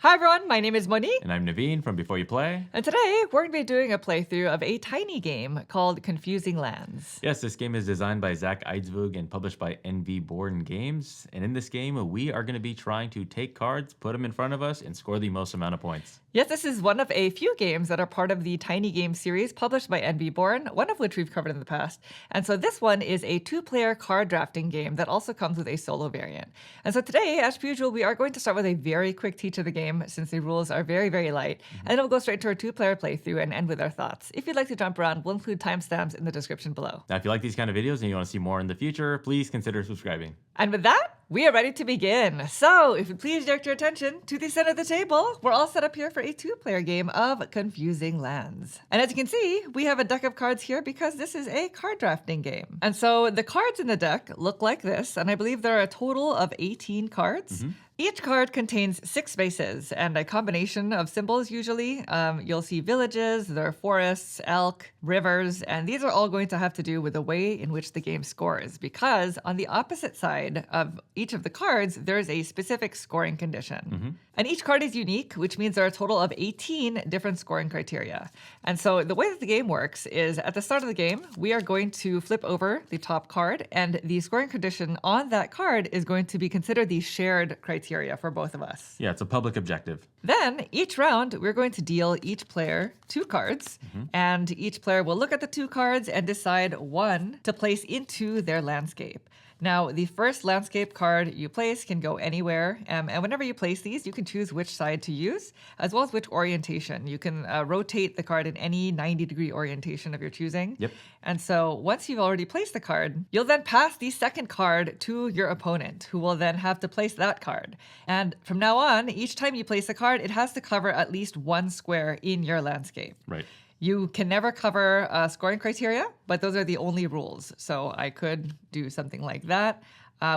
Hi everyone, my name is Monique. And I'm Naveen from Before You Play. And today we're going to be doing a playthrough of a tiny game called Confusing Lands. Yes, this game is designed by Zak Eidsvoog and published by NV Born Games. And in this game, we are going to be trying to take cards, put them in front of us, and score the most amount of points. Yes, this is one of a few games that are part of the Tiny Game series published by NV Born, one of which we've covered in the past. And so this one is a two-player card drafting game that also comes with a solo variant. And so today, as per usual, we are going to start with a very quick teach of the game since the rules are very, very light. And then we'll go straight to our two-player playthrough and end with our thoughts. If you'd like to jump around, we'll include timestamps in the description below. Now, if you like these kind of videos and you want to see more in the future, please consider subscribing. And with that, we are ready to begin. So, if you please direct your attention to the center of the table, we're all set up here for a two-player game of Confusing Lands. And as you can see, we have a deck of cards here because this is a card drafting game. And so the cards in the deck look like this, and I believe there are a total of 18 cards. Each card contains 6 spaces and a combination of symbols usually. You'll see villages, there are forests, elk, rivers, and these are all going to have to do with the way in which the game scores because on the opposite side of each of the cards, there's a specific scoring condition. And each card is unique, which means there are a total of 18 different scoring criteria. And so the way that the game works is at the start of the game, we are going to flip over the top card, and the scoring condition on that card is going to be considered the shared criteria for both of us. Yeah, it's a public objective. Then, each round, we're going to deal each player 2 cards, and each player will look at the 2 cards and decide one to place into their landscape. Now, the first landscape card you place can go anywhere, and whenever you place these, you can choose which side to use, as well as which orientation. You can rotate the card in any 90-degree orientation of your choosing. Yep. And so once you've already placed the card, you'll then pass the second card to your opponent, who will then have to place that card. And from now on, each time you place a card, it has to cover at least 1 square in your landscape. Right. You can never cover scoring criteria, but those are the only rules. So I could do something like that,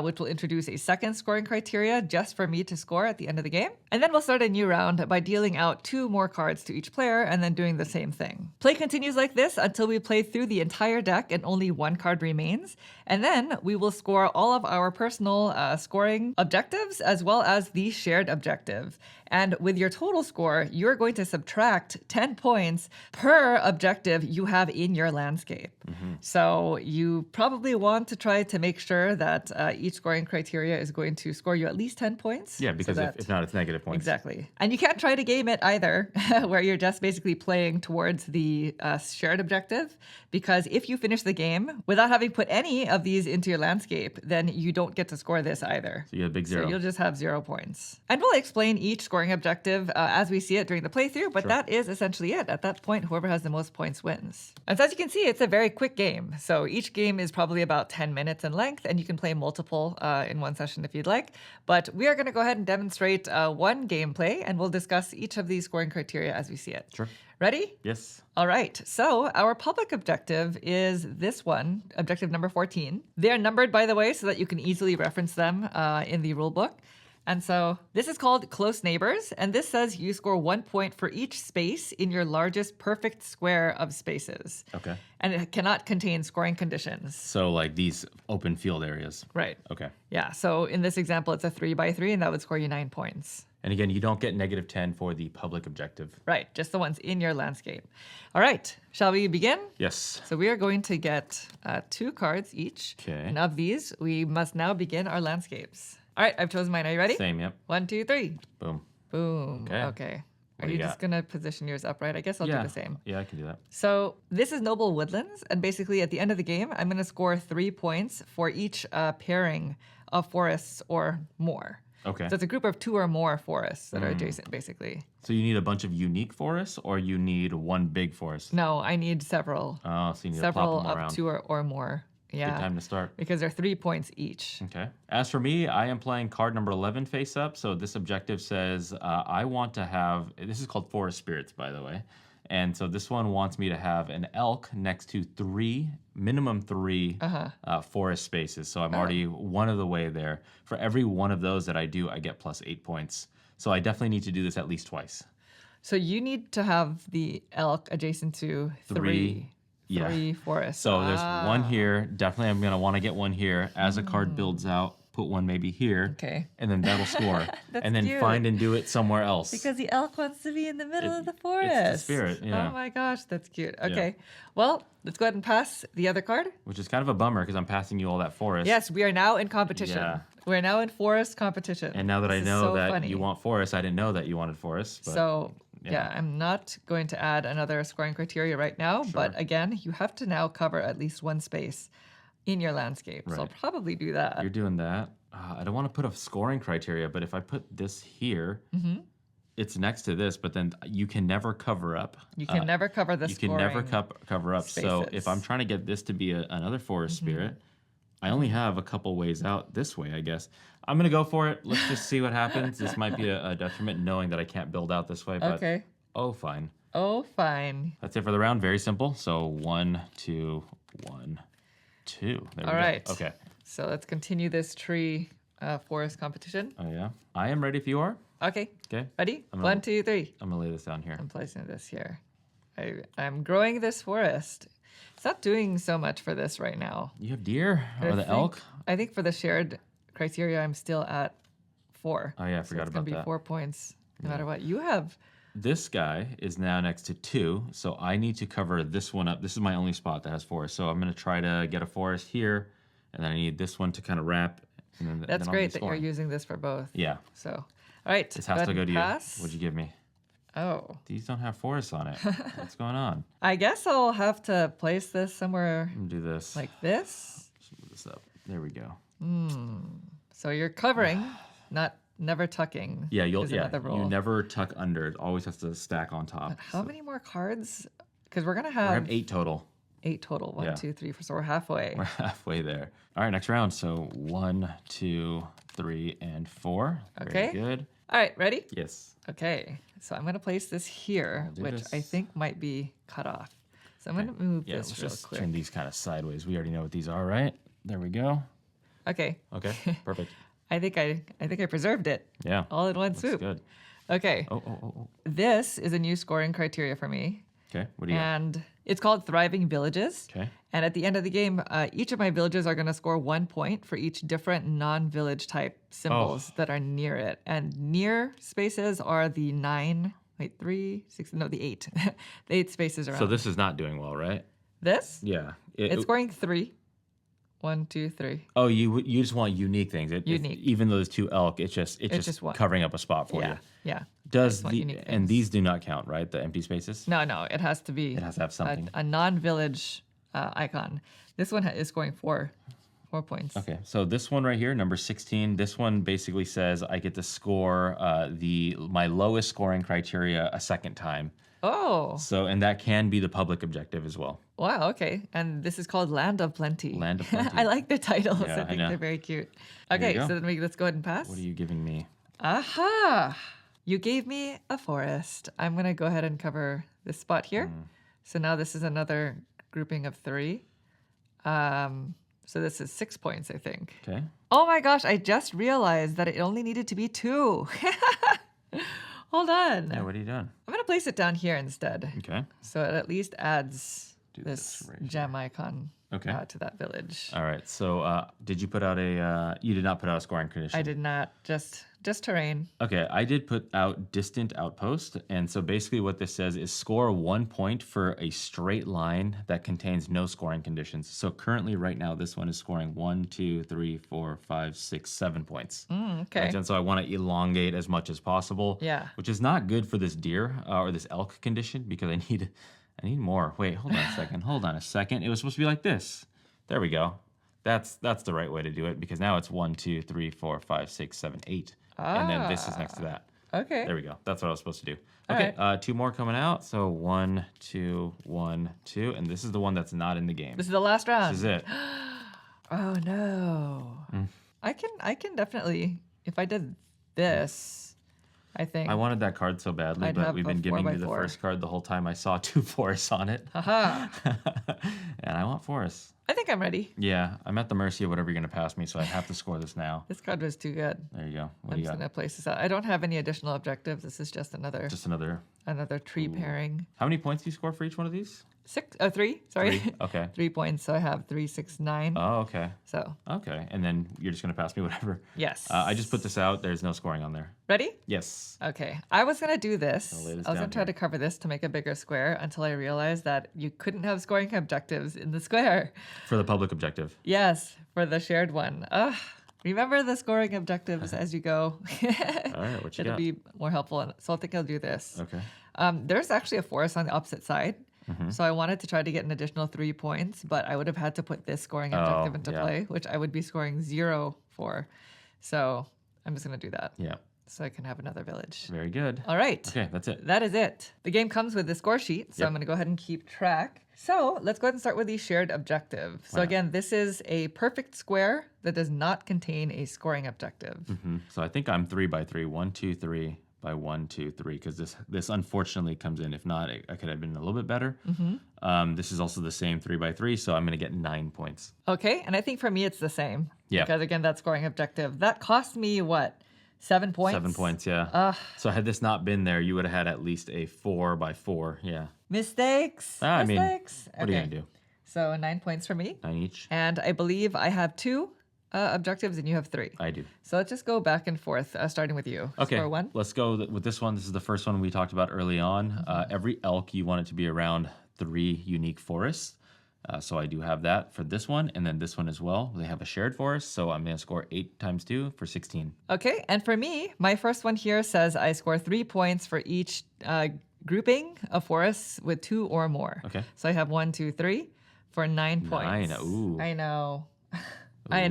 which will introduce a second scoring criteria just for me to score at the end of the game. And then we'll start a new round by dealing out 2 more cards to each player and then doing the same thing. Play continues like this until we play through the entire deck and only 1 card remains. And then we will score all of our personal scoring objectives as well as the shared objective. And with your total score, you're going to subtract 10 points per objective you have in your landscape. So you probably want to try to make sure that each scoring criteria is going to score you at least 10 points. Yeah, because if not, it's negative points. Exactly. And you can't try to game it either, where you're just basically playing towards the shared objective, because if you finish the game without having put any of these into your landscape, then you don't get to score this either. So you get a big 0. So you'll just have 0 points. And we'll explain each scoring objective as we see it during the playthrough, but that is essentially it. At that point, whoever has the most points wins. And so as you can see, it's a very quick game. So each game is probably about 10 minutes in length, and you can play multiple in one session if you'd like. But we are going to go ahead and demonstrate one gameplay, and we'll discuss each of these scoring criteria as we see it. Sure. Ready? Yes. All right. So our public objective is this one, objective number 14. They're numbered, by the way, so that you can easily reference them in the rule book. And so this is called Close Neighbors, and this says you score 1 point for each space in your largest perfect square of spaces. Okay. And it cannot contain scoring conditions. So like these open field areas. Right. Okay. Yeah. So in this example, it's a 3x3, and that would score you 9 points. And again, you don't get negative 10 for the public objective. Right. Just the ones in your landscape. All right. Shall we begin? Yes. So we are going to get 2 cards each. Okay. And of these, we must now begin our landscapes. All right, I've chosen mine. Are you ready? Same, yep. 1, 2, 3. Boom. Boom. Okay. Okay. What Are do you you just going to position yours upright? I guess I'll do the same. Yeah, I can do that. So this is Noble Woodlands. And basically at the end of the game, I'm going to score 3 points for each pairing of forests or more. Okay. So it's a group of 2 or more forests that are adjacent, basically. So you need a bunch of unique forests, or you need one big forest? No, I need several. Oh, so you need to Several plop them of around. 2 or more. Yeah. Good time to start. Because they're 3 points each. Okay. As for me, I am playing card number 11 face up. So this objective says I want to have, this is called Forest Spirits, by the way. And so this one wants me to have an elk next to minimum three forest spaces. So I'm already one of the way there. For every one of those that I do, I get plus 8 points. So I definitely need to do this at least twice. So you need to have the elk adjacent to three forests. So there's one here. Definitely I'm going to want to get one here. As a card builds out, put one maybe here. Okay. And then that'll score. That's and then cute. find and do it somewhere else. Because the elk wants to be in the middle of the forest. It's the spirit, yeah. Oh my gosh, that's cute. Okay. Well, let's go ahead and pass the other card. Which is kind of a bummer because I'm passing you all that forest. Yes, we are now in competition. Yeah. We're now in forest competition. And now that I This is know so that funny. you want forest, I didn't know that you wanted forest. But So, yeah. yeah, I'm not going to add another scoring criteria right now. But again, you have to now cover at least one space in your landscape. So I'll Right. probably do that. You're doing that. I don't want to put a scoring criteria, but if I put this here, it's next to this, but then you can never cover up. You can never cover the You can never scoring cover up. So if I'm spaces. trying to get this to be another forest spirit, I only have a couple ways out this way, I guess. I'm going to go for it. Let's just see what happens. This might be a detriment knowing that I can't build out this way, but Okay. oh, fine. Oh, fine. That's it for the round. Very simple. So 1, 2, 1, 2. There we All go. right. Okay. So let's continue this tree forest competition. Oh, yeah. I am ready if you are. Okay. Okay. Ready? I'm 1, 2, 3. I'm going to lay this down here. I'm placing this here. I'm growing this forest. It's not doing so much for this right now. You have deer I or the elk? I think for the shared criteria, I'm still at 4. Oh, yeah. I So forgot it's about gonna be that. 4 points no matter what. You have. This guy is now next to 2, so I need to cover this one up. This is my only spot that has forest, so I'm going to try to get a forest here, and then I need this one to kind of wrap. And then, That's then I'll great be that you're scoring. using this for both. Yeah, So, all right. this has to go to you. pass. What'd you give me? Oh, These don't have forests on it. What's going on? I guess I'll have to place this somewhere I'm gonna do this. like this. Let's move this up. There we go. So you're covering, not never tucking. Yeah, is another rule. you never tuck under. It always has to stack on top. How many more cards? Because we're gonna We have have 8 total. 8 total. One, Yeah. 2, 3, 4. So we're halfway. We're halfway there. All right, next round. So 1, 2, 3, and 4. Okay. Very good. All right, ready? Yes. Okay. So I'm gonna place this here, do which I this. think might be cut off. So I'm gonna move Yeah, this let's real just quick. turn these kind of sideways. We already know what these are, right? There we go. Okay. Okay, perfect. I think I preserved it Yeah, all in one looks swoop. good. Okay. Oh. This is a new scoring criteria for me. Okay, what do you got? And it's called Thriving Villages. Okay. And at the end of the game, each of my villages are going to score 1 point for each different non-village type symbols Oh. that are near it. And near spaces are the 8. The 8 spaces around. So this is not doing well, right? This? Yeah. It's scoring 3. 1, 2, 3. Oh, you just want unique things. Unique. Even though there's 2 elk, it's just just one. covering up a spot for Yeah. you. Yeah. Does want unique and things. these do not count, right? The empty spaces. No, it has to be. It has to have something. A non-village icon. This one is scoring 4 points. Okay, so this one right here, number 16, this one basically says I get to score my lowest scoring criteria a second time. Oh, So, and that can be the public objective as well. wow. Okay. And this is called Land of Plenty. Land of Plenty. I like the titles. Yeah, I I think know. they're very cute. you Okay, go. so then let's go ahead and pass. What are you giving me? Aha! You gave me a forest. I'm going to go ahead and cover this spot here. Hmm. So now this is another grouping of 3. So this is 6 points, I think. Okay. Oh my gosh, I just realized that it only needed to be 2. Hold on. Yeah, what are you doing? I'm going to place it down here instead. Okay. So it at least adds Do this this right here. gem icon Okay. to that village. All right. So, did you put out you did not put out a scoring condition? I did not, just terrain. Okay, I did put out distant outpost, and so basically what this says is score 1 point for a straight line that contains no scoring conditions. So currently, right now, this one is scoring 1, 2, 3, 4, 5, 6, 7 points. Okay. Right, and so I want to elongate as much as possible. Yeah. Which is not good for this deer or this elk condition because I need more. Wait, hold on a second. Hold on a second. It was supposed to be like this. There we go. That's the right way to do it because now it's 1, 2, 3, 4, 5, 6, 7, 8. And then this is next to that. Okay. There we go. That's what I was supposed to do. All Okay, 2 more coming out. So 1, 2, 1, 2. And this is the one that's not in the game. This is the last round. This is it. Oh no. I can definitely, if I did this, I think. I wanted that card so badly, I'd but have we've a been giving you the 4x4. first card the whole time. I saw 2 forests on it. Haha. And I want forests. I think I'm ready. Yeah, I'm at the mercy of whatever you're going to pass me, so I have to score this now. This card was too good. There you go. What I'm do you just got? gonna place this out. I don't have any additional objectives. This is just another Just another. tree pairing. How many points do you score for each one of these? Three. Sorry. Three? Okay. 3 points. So I have 3, 6, 9. Oh, okay. So Okay. And then you're just going to pass me whatever. yes. I just put this out. There's no scoring on there. Ready? Yes. Okay. I was gonna do this. I'll lay this I was down gonna try here. to cover this to make a bigger square until I realized that you couldn't have scoring objectives in the square. For the public objective. Yes, for the shared one. Remember the scoring objectives as you go. All right, what you It'll got? be more helpful. So I think I'll do this. Okay. There's actually a forest on the opposite side. Mm-hmm. So I wanted to try to get an additional 3 points, but I would have had to put this scoring objective into yeah. play, which I would be scoring 0 for. So I'm just going to do that Yeah. so I can have another village. Very good. All right. Okay, that's it. That is it. The game comes with the score sheet, so Yep. I'm going to go ahead and keep track. So let's go ahead and start with the shared objective. So Wow. again, this is a perfect square that does not contain a scoring objective. So I think I'm 3 by 3. 1, 2, 3 by 1, 2, 3. Because this unfortunately comes in. If not, I could have been a little bit better. This is also the same 3 by 3, so I'm going to get 9 points. Okay, and I think for me it's the same. Yeah. Because again, that scoring objective, that cost me what? 7 points? 7 points, yeah. So had this not been there, you would have had at least a 4 by 4. Yeah. Mistakes. I mean, Mistakes. what are you going to do? So 9 points for me. 9 each? And I believe I have 2 objectives and you have 3. I do. So let's just go back and forth, starting with you. Okay, Score 1. let's go with this one. This is the first one we talked about early on. Every elk, you want it to be around 3 unique forests. So I do have that for this one, and then this one as well. They have a shared forest, so I'm going to score 8 times 2 for 16. Okay, and for me, my first one here says I score 3 points for each grouping of forests with 2 or more. Okay. So I have 1, 2, 3 for 9 points. 9, ooh. I know. I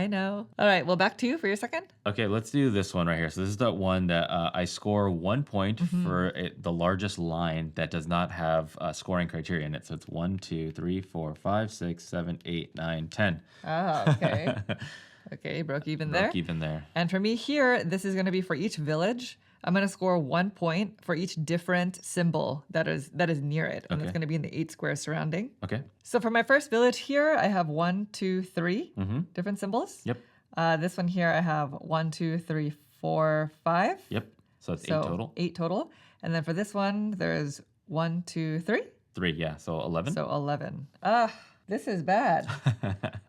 know. All right, well, back to you for your second. Okay, let's do this one right here. So this is the one that I score 1 point for the largest line that does not have scoring criteria in it. So it's 1, 2, 3, 4, 5, 6, 7, 8, 9, 10. Oh, okay. Okay, broke even there. Broke even there. And for me here, this is going to be for each village. I'm going to score 1 point for each different symbol that is near it. And Okay. it's going to be in the 8 squares surrounding. Okay. So for my first village here, I have 1, 2, 3 different symbols. Yep. This one here, I have 1, 2, 3, 4, 5. Yep. So it's So 8 total. 8 total. And then for this one, there's 1, 2, 3. 3, yeah. So 11. So 11. This is bad.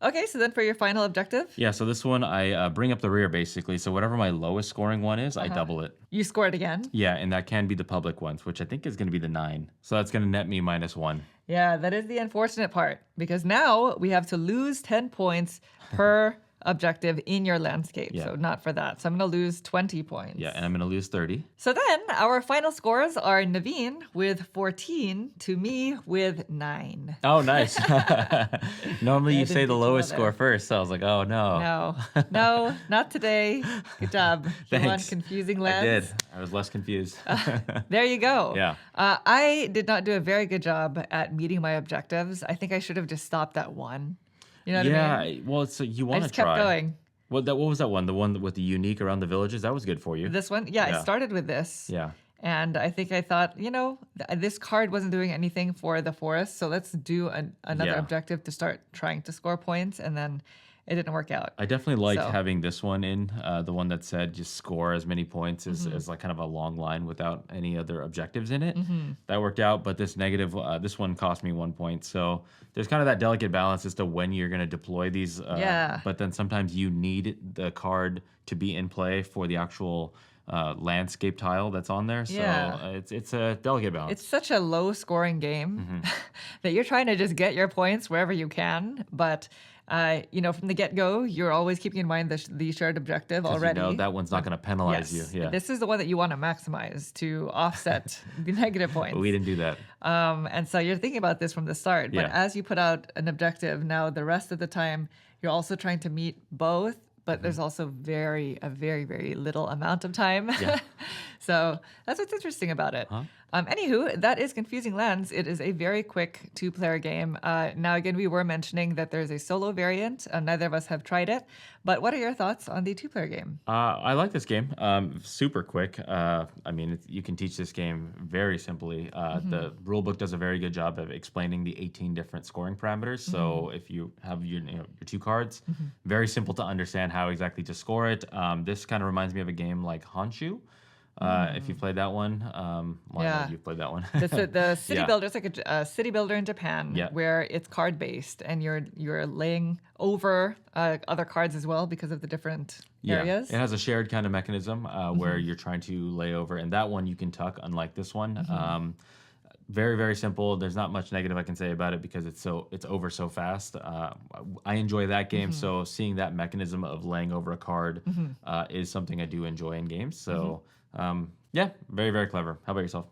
Okay, so then for your final objective, Yeah, so this one, I bring up the rear basically. So whatever my lowest scoring one is, I double it. you score it again. Yeah, and that can be the public ones, which I think is going to be the 9. So that's going to net me -1. Yeah, that is the unfortunate part because now we have to lose 10 points per objective in your landscape. Yeah. So not for that. So I'm going to lose 20 points. Yeah, and I'm going to lose 30. So then our final scores are Naveen with 14 to me with 9. Oh, nice. Normally you didn't say the get you lowest there. score first. So I was like, oh, no. No, not today. Good job. You won Thanks. Confusing I Lands. did. I was less confused. There you go. Yeah. I did not do a very good job at meeting my objectives. I think I should have just stopped at 1. You know what I mean? Well, so you I want to just try. kept going. What was that one? The one with the unique around the villages? That was good for you. This one, yeah, I Yeah. started with this. Yeah. And I think I thought, this card wasn't doing anything for the forest, so let's do another Yeah. objective to start trying to score points, and then it didn't work out. I definitely liked So- having this one in, the one that said just score as many points Mm-hmm. as like kind of a long line without any other objectives in it. Mm-hmm. That worked out, but this negative, this one cost me 1 point. So there's kind of that delicate balance as to when you're going to deploy these. Yeah. But then sometimes you need the card to be in play for the actual landscape tile that's on there. So Yeah. it's a delicate balance. It's such a low scoring game Mm-hmm. that you're trying to just get your points wherever you can. But, from the get go, you're always keeping in mind the shared objective 'Cause already. You know that one's not going to penalize Yes. you. Yeah. This is the one that you want to maximize to offset the negative points. But we didn't do that. And so you're thinking about this from the start. But Yeah. as you put out an objective, now the rest of the time, you're also trying to meet both. But there's also a very, very little amount of time. Yeah. So that's what's interesting about it. Anywho, that is Confusing Lands. It is a very quick 2-player game. Now, again, we were mentioning that there's a solo variant. Neither of us have tried it. But what are your thoughts on the 2-player game? I like this game. Super quick. You can teach this game very simply. The rule book does a very good job of explaining the 18 different scoring parameters. So if you have your 2 cards, very simple to understand how exactly to score it. This kind of reminds me of a game like Honshu. If you've played that one, well, I Yeah. know you've played that one. The city Yeah. builder is like a city builder in Japan, Yeah. where it's card based, and you're laying over other cards as well because of the different areas. It has a shared kind of mechanism where you're trying to lay over, and that one you can tuck, unlike this one. Very, very simple. There's not much negative I can say about it because it's over so fast. I enjoy that game, so seeing that mechanism of laying over a card is something I do enjoy in games. So yeah, very, very clever. How about yourself?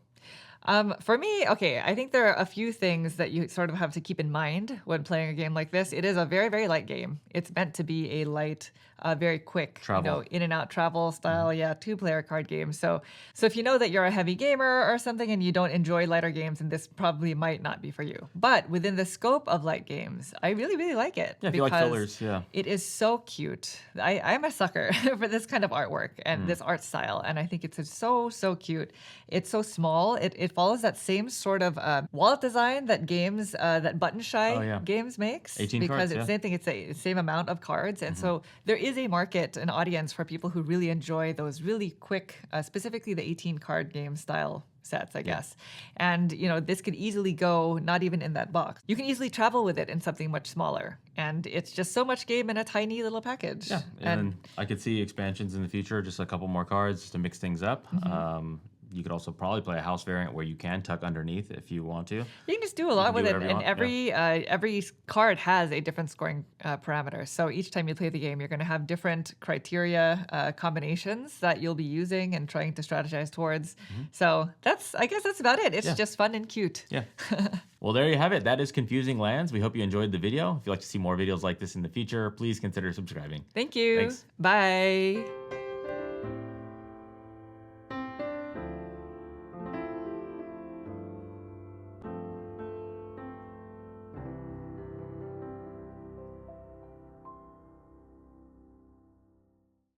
For me, okay, I think there are a few things that you sort of have to keep in mind when playing a game like this. It is a very, very light game. It's meant to be a light, very quick, Travel. in and out travel style, two-player card game. So if you know that you're a heavy gamer or something and you don't enjoy lighter games, then this probably might not be for you. But within the scope of light games, I really, really like it. Yeah, if you like because fillers, yeah. it is so cute. I'm a sucker for this kind of artwork and this art style, and I think it's so, so cute. It's so small. It follows that same sort of wallet design that games, that Button Shy games makes. 18 because cards, it's the same thing. It's the same amount of cards, and so there is a market, an audience for people who really enjoy those really quick, specifically the 18 card game style sets, I guess. And this could easily go not even in that box. You can easily travel with it in something much smaller, and it's just so much game in a tiny little package. Yeah, and I could see expansions in the future, just a couple more cards just to mix things up. You could also probably play a house variant where you can tuck underneath if you want to. You can just do a lot with it, whatever you and want, every card has a different scoring parameter. So each time you play the game, you're going to have different criteria combinations that you'll be using and trying to strategize towards. So I guess that's about it. It's just fun and cute. Yeah. Well, there you have it. That is Confusing Lands. We hope you enjoyed the video. If you'd like to see more videos like this in the future, please consider subscribing. Thank you. Thanks. Bye.